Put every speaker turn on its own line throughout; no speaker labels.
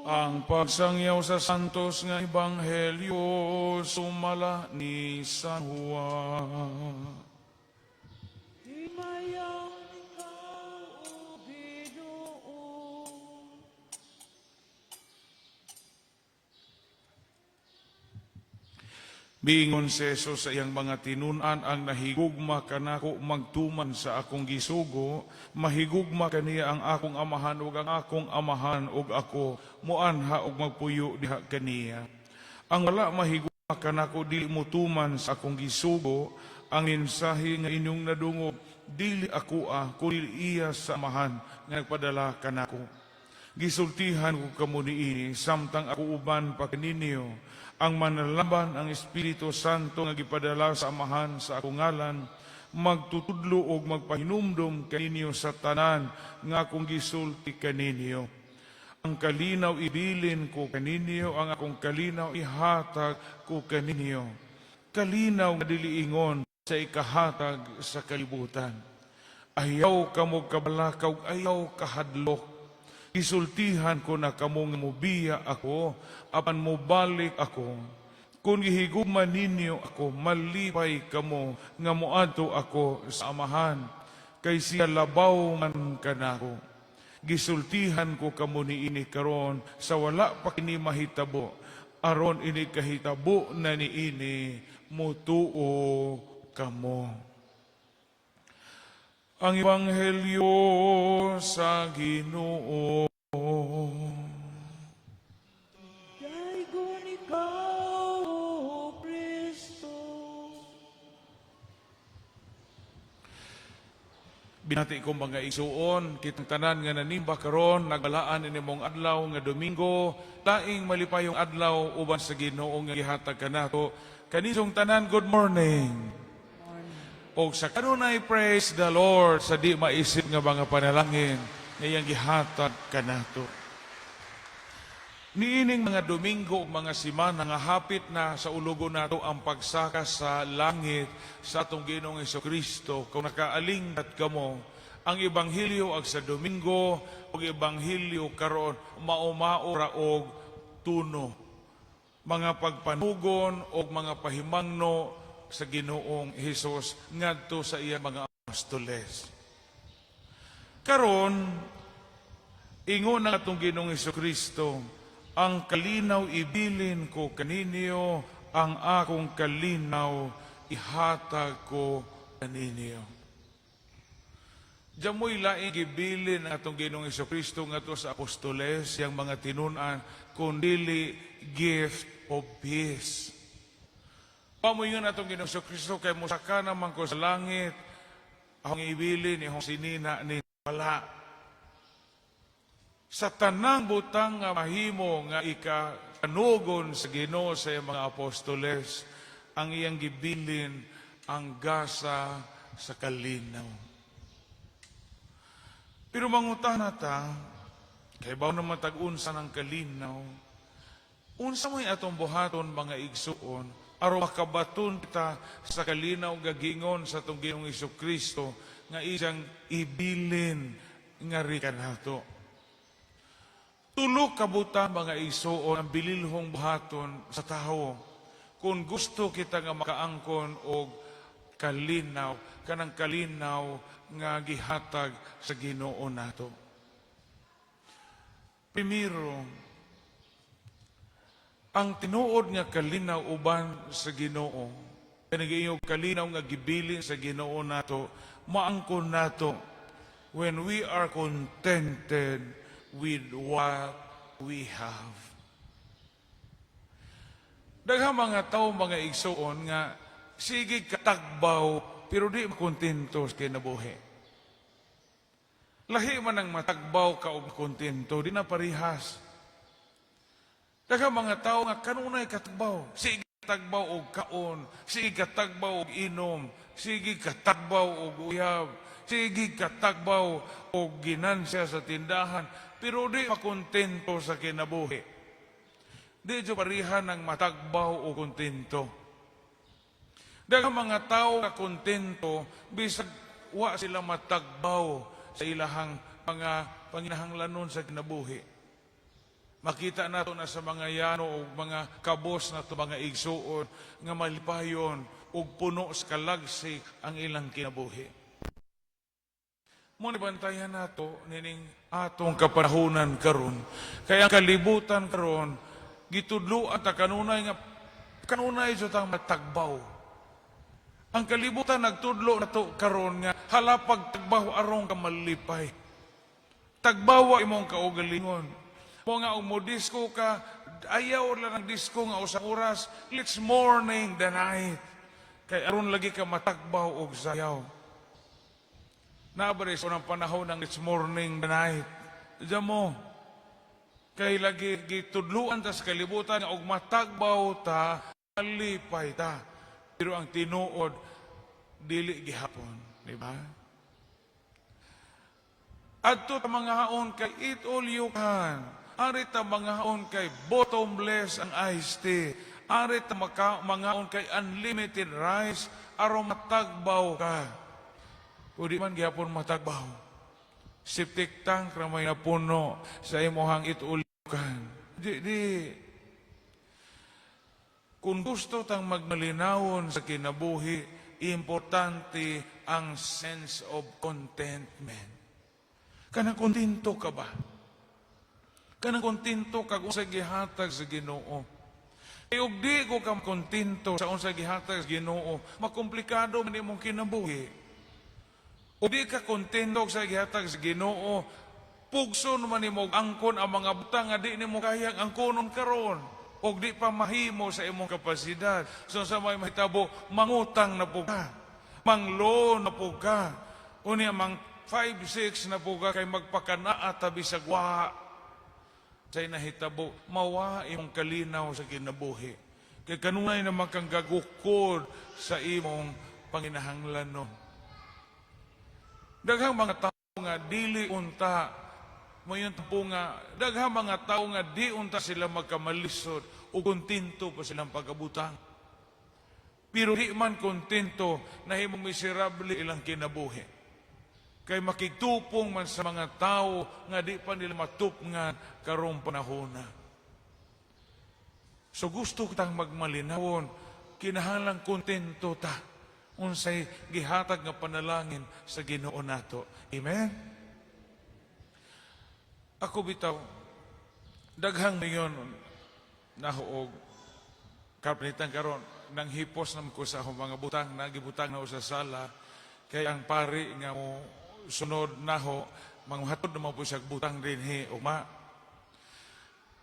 Ang pagsangyaw sa santos nga ebanghelyo sumala ni San Juan.
Himayaw ikaw, O Ginoo.
Bingon si Jesus sa iyang mga tinunan, ang nahigugma kanako magtuman sa akong gisugo, mahigugma kaniya ang akong amahan ug ang akong amahan ug ako muanha ug magpuyo diha kaniya. Ang wala mahigugma kanako dili mutuman sa akong gisugo, ang mensahe nga inyong nadungog dili ako kundi iya sa amahan nga nagpadala kanako. Gisultihan ko kamo niini samtang ako uban pa kaninyo. Ang manalaban ang Espiritu Santo nga gipadala sa amahan sa akong ngalan, magtutudlo og magpahinumdom kaninyo sa tanan nga akong gisulti kaninyo. Ang kalinaw ibilin ko kaninyo, ang akong kalinaw ihatag ko kaninyo. Kalinaw nga dili ingon sa ikahatag sa kalibutan. Ayaw kamo kabalakaw, ayaw kahadlok. Gisultihan ko na kamong mubiya ako, apan mubalik ako. Kung gihigugman ninyo ako, malipay kamo nga muadto ako sa amahan, kay siya labaw man kanako. Gisultihan ko kamo niini karon sa wala pa kini mahitabo, aron ini kahitabo na niini mutuo kamo. Ang ebanghelyo sa Ginoo.
Daigon ikaw, O Kristo.
Binati ko mga igsuon, kitang tanan nga nanimba karon, nagbalaan ini mong adlaw nga Domingo, laing malipayong adlaw uban sa Ginoo nga gihatag kanato. Kanisong tanan, good morning. O sa kanunay, praise the Lord sa di maisip nga mga panalangin nga iyang gihatag kanato. Niining mga Domingo, mga simana nga hapit na sa ulogo nato ang pagsaka sa langit sa atong Ginoong Jesucristo. Kung nakaalingat kamo, ang Ebanghelyo ag sa Domingo ug Ebanghelyo karon mao-mao og tuno. Mga pagpanugon o mga pahimangno sa Ginoong Hesus ngadto sa iya mga apostoles. Karon, ingon na atong Ginoong Jesucristo, ang kalinaw ibilin ko kaninyo, ang akong kalinaw ihatag ko kaninyo. Diyamoy laing gibilin ang atong Ginoong Jesucristo ngadto sa apostoles, yang mga tinunan, kundili gift of peace. Pamoy yun atong Ginoong Jesucristo kay musaka naman ko sa langit, akong ibilin, akong sinina ni wala. Sa tanang butang nga mahimo nga ikanugon sa Ginoo sa iyang mga apostoles, ang iyang gibilin ang gasa sa kalinaw. Pero mangutana ta, kay baw naman tag-unsa ng kalinaw, unsa mo'y atong buhaton mga igsuon, aron makabaton kita sa kalinaw gagingon sa atong Ginoong Jesucristo nga isang ibilin nga rikan nato. Tulo kabutan mga igsuon ang bililhong buhaton sa tao. Kung gusto kita nga makaangkon og kalinaw, kanang kalinaw nga gihatag sa Ginoo nato. Primero, ang tinuod nga kalinaw uban sa Ginoo, kanang kalinaw nga gibilin sa Ginoo nato, maangkon nato when we are contented with what we have. Daghang mga tao, mga igsuon nga sige katagbaw pero di makontento sa kinabuhi. Lahi man ang matagbaw ka og kontento, di na parihas. Daghang mga tao nga kanunay katagbaw, sige katagbaw og kaon, sige katagbaw og inom, sige katagbaw og uyab, sige katagbaw og ginansya sa tindahan, pero di makontento sa kinabuhi. Di jo parihan ng matagbaw o kontento. Daghang mga tao nga kontento bisag wa sila matagbaw sa ilahang mga panginahanglanon sa kinabuhi. Makita nato na sa mga yano o mga kabos na to mga igsuon nga malipayon ug puno sa kalagsik ang ilang kinabuhi. Mo bantayan nato nining atong kapanahunan karon. Kaya ang kalibutan karon gitudloan ta kanunay jud ang matagbaw. Ang kalibutan nagtudlo nato karon nga halapag tagbaw arong ka malipay. Tagbawa imong kaugalingon. Mo nga mo disco ka, ayaw lang ng disco nga usang oras, it's morning the night. Kay aron lagi ka matagbaw og sayaw. Nabare sa unang panahon ng it's morning the night. Diyan mo, kay lagi gitudluan ta sa kalibutan og matagbaw ta, malipay ta. Pero ang tinuod, dili gihapon. Diba? Adto ta mga haon kay eat all you can. Ari ta mga haon kay bottomless ang iced tea. Ari ta mga haon kay unlimited rice aron matagbaw ka. O di man gihapon matagbaw. Septic tank ramay na puno sa imuhang itulikan. Di. Kung gusto tang magmalinawon sa kinabuhi, importante ang sense of contentment. Kanang kontento ka ba? Kanang kontento kag unsa gihatag sa Ginoo. E ug di ko kam kontento sa unsa gihatag sa Ginoo, makomplikado man imong kinabuhi. Ug di ka kontento sa gihatag sa Ginoo, pugson man nimo angkon ang mga butang nga di nimo kayang angkonon karon. Ug di pa mahimo sa imong kapasidad. So sa may mahitabo, mangutang na po ka. Mangloan na po ka. Unya mang 5-6 na po ka kay magpakanaa tabi sa gwa. Say nahitabo, mawa imong kalinaw sa kinabuhi. Kay kanunay naman kang gagukod sa imong panginahanglan no. Daghang mga tao nga dili unta, mayon po nga, daghang mga tao nga di unta sila magkamalisod o kontento pa silang pagkabutang. Pero di man kontento na himong miserable ilang kinabuhi. Kay makigtupong man sa mga tao nga di pa nila matupngan karong panahona. So gusto kitang magmalinawon, kinahanglang kontento ta. Unsay gihatag nga panalangin sa Ginoo nato. Amen? Ako bitaw, daghang ngayon nahuog kapanitan karon nang hipos naman ko sa akong mga butang, nagibutang na sa sala, kay ang pari nga mo sunod naho, manghatod naman po siya butang din uma.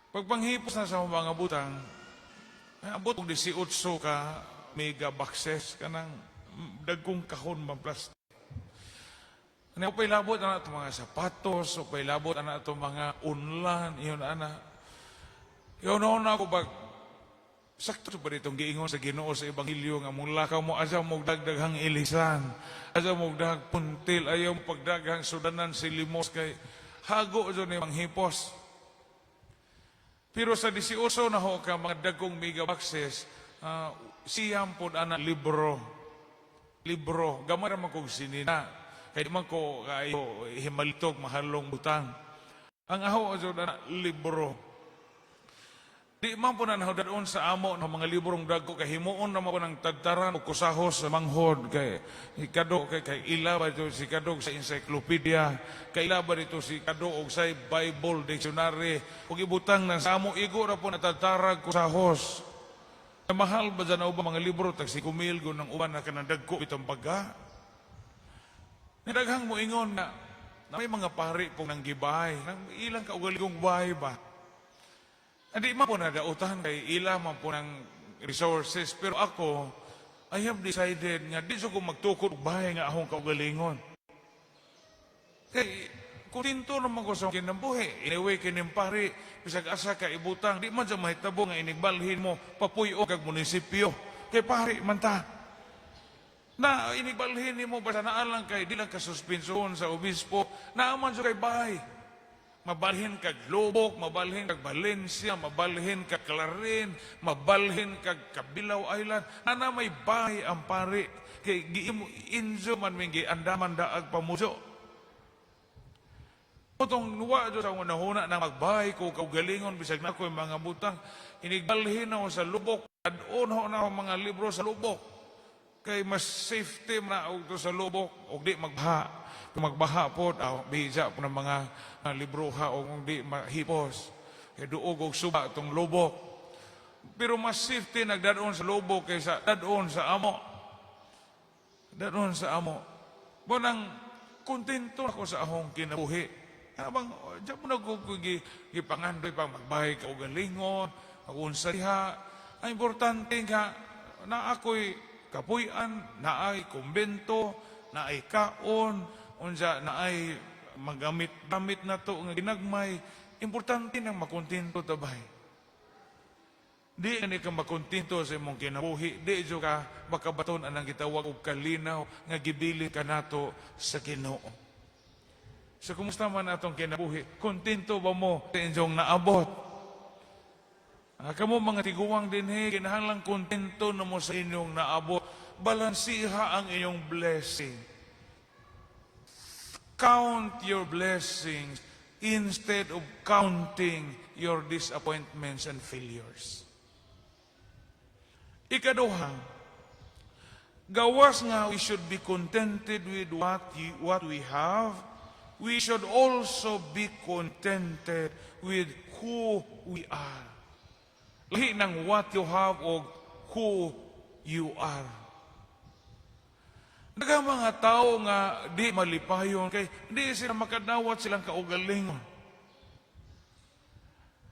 Pagpanghipos na sa mga butang, abot og 18 ka mega boxes kanang dagkong kahon man plastic. Ano pa'y labot na ito mga sapatos, o pa'y labot na ito mga unlan, yun ana. Yun na ako bag, sakto pa ditong giingon sa Ginoo sa Ebanghelyo nga mula ka mo asa mo dagdaghang ilisan, asa mo dag puntil, ayaw mo pagdaghang sudanan si limos kay hago dyan ni manghipos. Pero sa 18 na ho ka mga dagkong megaboxes, siyam po ana libro, gamay naman kong sinina, kaya naman ko kayo himalitog mahalong butang. Ang aho dyan ana libro. Di man po na nahudaon sa amo ng mga librong dagko kay himuon naman po ng tagtaran o kusahos sa manghod kay ikado kay ilaba ito si kadog sa encyclopedia kay ilaba dito si kadog sa Bible dictionary ug ibutang ng sa amo igo ra po na tagtarag kusahos. Mahal ba dyan na mga libro tag 5,000 ng uban na kanang dagko itong baga. Nidaghang mo ingon na may mga pari po nang gibay nang ilang kaugaligong bahay ba. Hindi man po nadautan kay ila man po ng resources. Pero ako, I have decided nga di ko magtukod bahay nga akong kaugalingon. Kay, kutinto naman ko sa kinabuhi. Anyway, kinimpari, bisag asa ka ibutang, di man sa mahitabo nga inigbalhin mo, papuyo kag munisipyo. Kay pari man ta. Na inigbalhin mo, basta naalang kay, di lang ka suspensyon sa obispo, naaman sa kay bahay. Mabalhin kag Lubok, mabalhin kag Valencia, mabalhin kag Clarin, mabalhin kag Kabilaw Island. Ana may bahay ang pari. Kay giimo injo man mingi andaman daag pamuso. Otong nuwa do sa una-una na magbahay ko kaugalingon bisag na ko mga butang inigbalhin ako sa lubok ad-on ho na ako mga libro sa lubok kay mas safety na og to sa lubok og di magbaha kung magbaha pod bija po ng mga libro ha og di mahipos kay duog og suba tong lubok pero mas safety nagdadon sa lubok kaysa dadon sa amo bonang kontento ako sa akong kinabuhi. Habang, diyan mo gipangandoy pa magbahay ka o galingon, mag-unsa diha. Ang importante nga, na ako'y kapuyan, na ay kumbento, na ay kaon, unsa na ay magamit-gamit na to nga ginagmay. Importante nang makontento tabay. Di ka makontento sa imong kinabuhi, di ka makabaton anang gitawag og kalinaw nga gibilin ka nato sa Ginoo. So, kumusta man atong kinabuhi? Kontento ba mo sa inyong naabot? Kamo mga tiguang din, kinahanglang kontento na mo sa inyong naabot. Balansiha ang inyong blessing. Count your blessings instead of counting your disappointments and failures. Ikaduha, gawas nga we should be contented with what we have. We should also be contented with who we are. Lahi ng what you have o who you are. Daghang mga tao nga di malipayon kay di sila makadawat silang kaugalingon.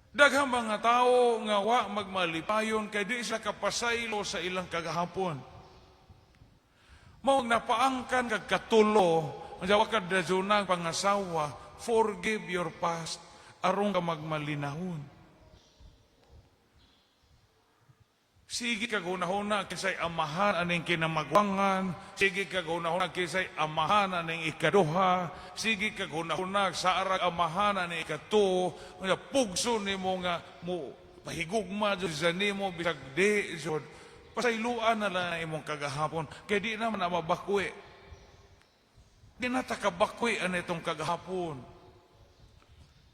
Daghang mga tao nga wa magmalipayon kay di sila kapasaylo sa ilang kagahapon. Mao napaangkan kag katulo ang wakad na junang pangasawa, forgive your past, arong ka magmalinahon. Sige ka gunahuna kisay amahan aning kinamagwangan, sige ka gunahuna kisay amahan aning ikaduha, sige ka gunahuna sa arag amahan aning ikatu, pugso ni mo nga mo mahigugma dyan sa nimo, bisag di dyan, pasayluan na lang imong kagahapon, kaya di naman na mabakwi. Di natakabakwi an itong kagahapon.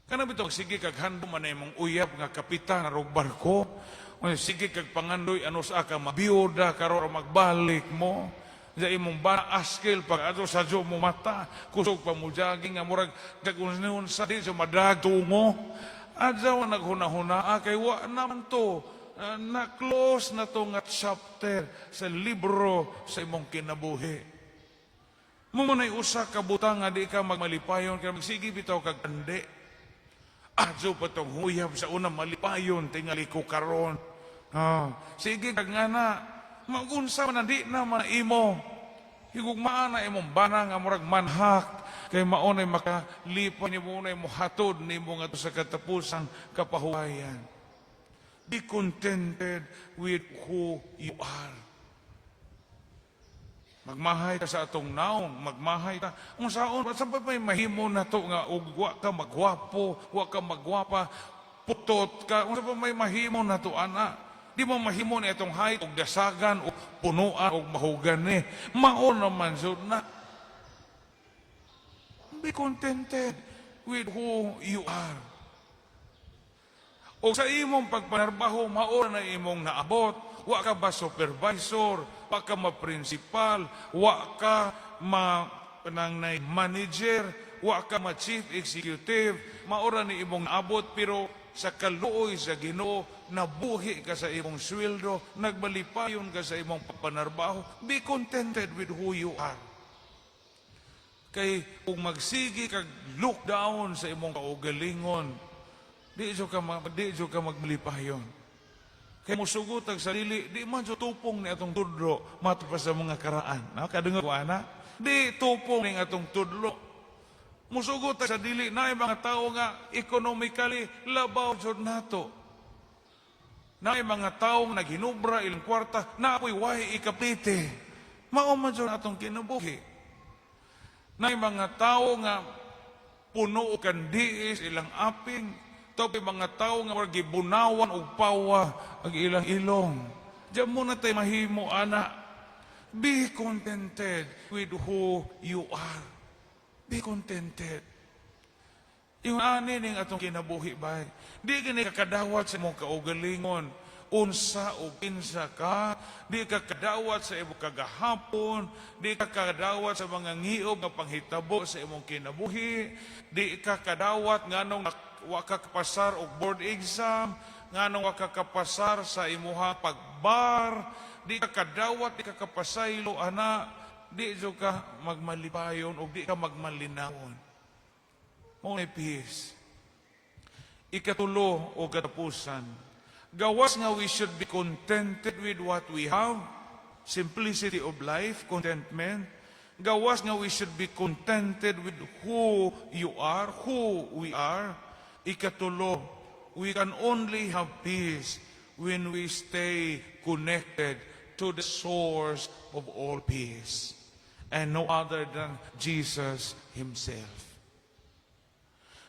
Kanang bitong sige kag hando man imong uyab nga kapitan arog barko. Sige kag pangandoy ano sa ka mabiyuda karon magbalik mo. Sa imong bana askil pag ato sa jo mo mata kusog pa mo jogging nga murag kagunahon sa di sa madagtungo. Adlaw naghuna-huna kay wa naman to na-close na to nga chapter sa libro sa imong kinabuhi. Mumunay usa ka butang nga di ka magmalipayon kaya magsige bitaw kag andi. Adyo pa tong huyab sa unang malipayon tingali ko karon. Sige kag ngana magunsa man di na maimo. Higugmaan na imong bana nga murag manhak kay maunay makalipa ni mo na mo hatod nimo nga sa katapusang kapahuwayan. Be contented with who you are. Magmahay ka sa atong naong, magmahay ka. Kung saan, saan pa may mahimo na to nga, wa ka magwapo, wa ka magwapa, putot ka. Kung saan pa may mahimo na to, ana. Di mo mahimo na itong hayt, o dasagan, o punuan, o mahugan ni. Mao naman, so na. Be contented with who you are. O sa imong pagpanarbaho, mao na imong naabot. Wa ka ba supervisor, wa ka ma-principal, wa ka manager, wa ka ma-chief executive, maura ni imong naabot, pero sa kaluoy sa Ginoo, nabuhi ka sa imong sweldo, nagbalipayon ka sa imong papanarbaho, be contented with who you are. Kay kung magsigi kag look down sa imong kaugalingon, di ka magmalipayon. Kaya musugutag sarili, di man so tupong ni atong tudlo matupas sa mga karaan. Kadungag ko, ana? Di tupong ni atong tudlo. Musugutag sa dili na mga tao nga economically labaw jud nato. Na mga tao nga naghinubra ilang kwarta, na apoy wahi ikapite. Mao man jud atong kinabuhi. Na mga tao nga puno kan diis ilang aping, topi mga tao nga wag gibunawan og pawa ag ilang ilong. Diyan mo na tayo mahimo, ana. Be contented with who you are. Be contented. Yung ani ning atong kinabuhi bay. Di gani kakadawat sa imong kaugalingon. Unsa o kinsa ka, di ka kadawat sa imong kagahapon, di ka kadawat sa mga ngiob nga panghitabo sa imong kinabuhi, di ka kadawat nganong wa ka kapasar og board exam, nganong wa ka kapasar sa imuha pagbar, di ka kadawat, di ka kapasaylo ana, di jo ka magmalipayon o di ka magmalinawon. Mo may peace. Ikatulo o katapusan, gawas nga we should be contented with what we have, simplicity of life, contentment. Gawas nga we should be contented with who you are, who we are. Ikatulo, we can only have peace when we stay connected to the source of all peace, and no other than Jesus Himself.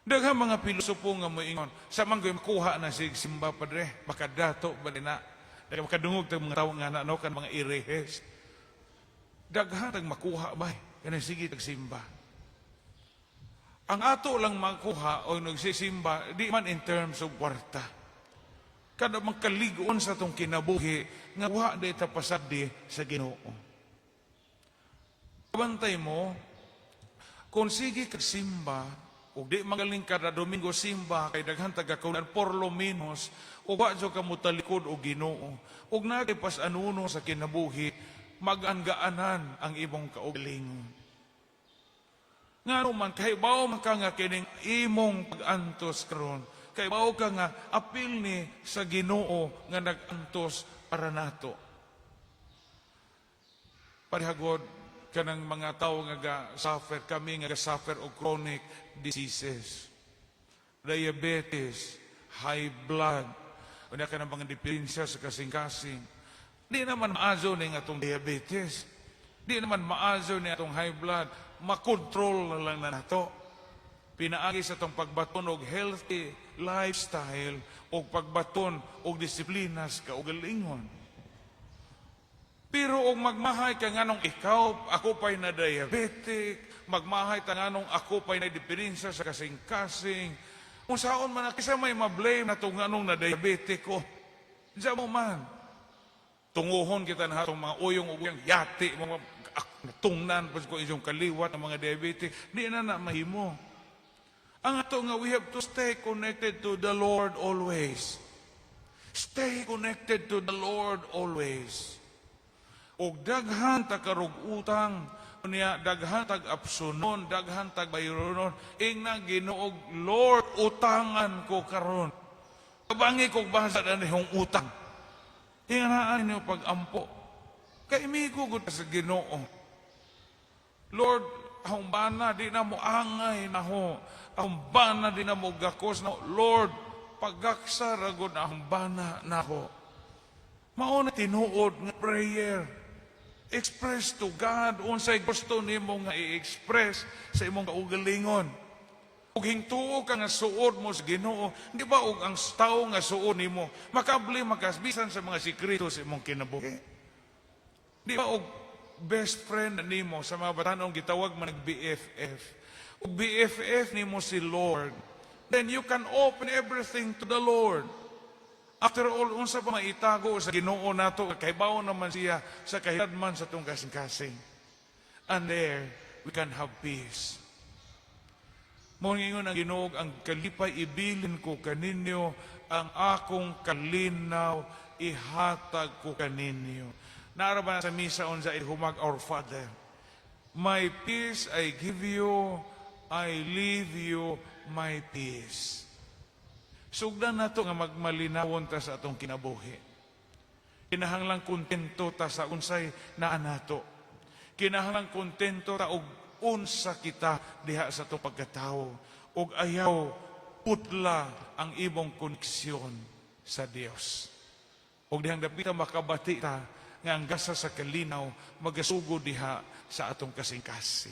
Daghang mga pilosopo nga moingon, sa manggoy makuha na sig simba padre, makadato ba na. Daghang makadungog tag mga tawo nga na no kan mga irehes. Daghang tag makuha ba, kana sige tag simba. Ang ato lang makuha o nagsisimba, di man in terms of kwarta. Kada magkaligon sa tong kinabuhi, nga wa day tapasabdi sa Ginoo. Kabantay mo, kung sige kag simba, ug di magaling kada Domingo simba kay daghan taga-kaunan por lo menos ug wa jud ka mutalikod og Ginoo ug natay pas-anuno sa kinabuhi mag-angaanan ang imong kaugalingon. Ngano man kay bao man ka nga kining imong pag-antos karon, kay bao ka nga apil ni sa Ginoo nga nag-antos para nato. Parihagod kanang mga tao nga suffer, kami nga suffer og chronic diseases, diabetes, high blood, una ka ng mga diferensya sa kasing-kasing. Di naman maazo ni atong diabetes, di naman maazo ni atong high blood, makontrol na lang na nato. Pinaagi sa atong pagbaton og healthy lifestyle og pagbaton og disiplinas kaugalingon. Pero og magmahay ka nganong ikaw, ako pa'y na diabetic, magmahay ta nganong ako pa'y na diferensya sa kasing-kasing, kung saan man, kisa may mablame na itong nganong na diabetic ko, diyan mo man, tunguhon kita na itong mga uyong yati, mga tungnan, pas ko inyong kaliwat ng mga diabetic, di na mahimo. Ang ato nga, we have to stay connected to the Lord always. Stay connected to the Lord always. Og daghan tag karug utang niya, daghan tag apsunon, daghan tag bayronon, ingna Ginoo, Lord, utangan ko karon. Kabangi kog bahasa na nihong utang. Hingaan niyo pag-ampo. Kay migo gud sa Ginoo. Lord, ang bana di na mo angay na ho. Ang bana di na mo gakos na ho. Lord, pagaksa ragod ang bana na ho. Mao na tinuod nga prayer. Express to God unsay gusto nimo nga i-express sa imong kaugalingon. Ug hintuo ka nga suod mo sa Ginoo, di ba og ang tawo nga suod nimo makabli makasbisan sa mga sikreto sa imong kinabuhi. Di ba og best friend nimo sa mga batanon gitawag man BFF. Ug BFF nimo si Lord. Then you can open everything to the Lord. After all, unsa pa maitago sa Ginoo nato, kay bawo naman siya sa kahidman sa tong kasing-kasing. And there, we can have peace. Mo ngayon ang Ginoo, ang kalipay ibilin ko kaninyo, ang akong kalinaw ihatag ko kaninyo. Naaraban sa misa unsa ihumag our Father. My peace I give you, I leave you my peace. Sugdan nato nga magmalinawon ta sa atong kinabuhi. Kinahanglang kontento ta sa unsay naa nato. Kinahanglang kontento ta og unsa kita diha sa atong pagkatao og ayaw putla ang imong koneksyon sa Dios. Og dihang dapita makabati ta nga ang gasa sa kalinaw magasugod diha sa atong kasing-kasing.